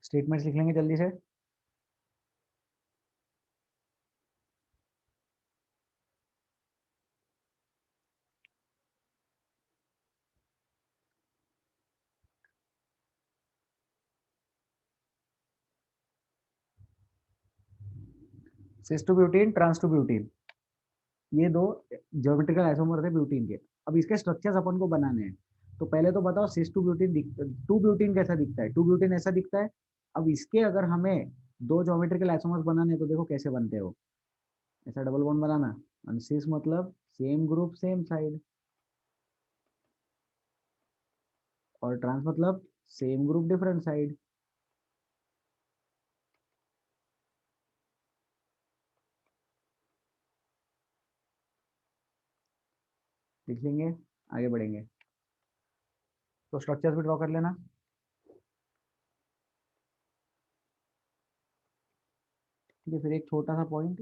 स्टेटमेंट्स लिख लेंगे जल्दी से। Cis two butene, trans two butene, ये दो ज्योमेट्रिकल आइसोमर थे ब्यूटीन के। अब इसके स्ट्रक्चर्स अपन को बनाने हैं। तो पहले तो बताओ सिस टू ब्यूटीन टू ब्यूटीन कैसा दिखता है, टू ब्यूटीन ऐसा दिखता है। अब इसके अगर हमें दो ज्योमेट्रिकल आइसोमर्स बनाने हैं तो देखो कैसे बनते हो। ऐसा डबल बॉन्ड बनाना, और सिस मतलब सेम ग्रुप सेम साइड, और ट्रांस मतलब सेम ग्रुप डिफरेंट साइड। लिख लेंगे, आगे बढ़ेंगे। तो स्ट्रक्चर्स भी ड्रॉ कर लेना। ठीक है, फिर एक छोटा सा पॉइंट,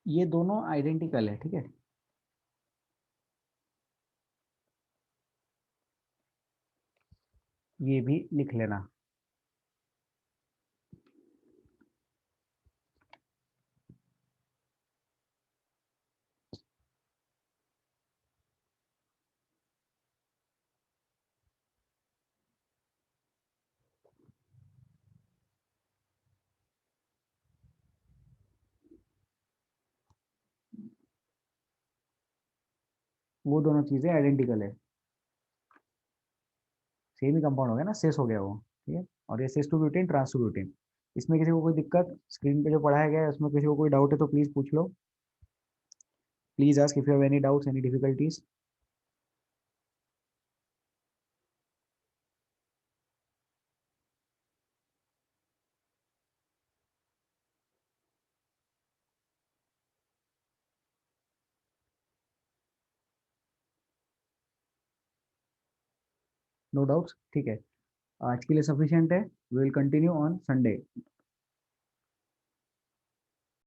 ये दोनों आइडेंटिकल है, ठीक है। ये भी लिख लेना। वो दोनों चीज़ें आइडेंटिकल है, सेम ही कंपाउंड हो गया ना, सेस हो गया वो, ठीक है। और ये cis two butene, trans two butene. इसमें किसी को कोई दिक्कत, स्क्रीन पे जो पढ़ाया गया है उसमें किसी को कोई डाउट है तो प्लीज़ पूछ लो, please ask if you have any doubts, any difficulties. No doubts, ठीक है। आज के लिए सफिशिएंट है, we will continue on Sunday.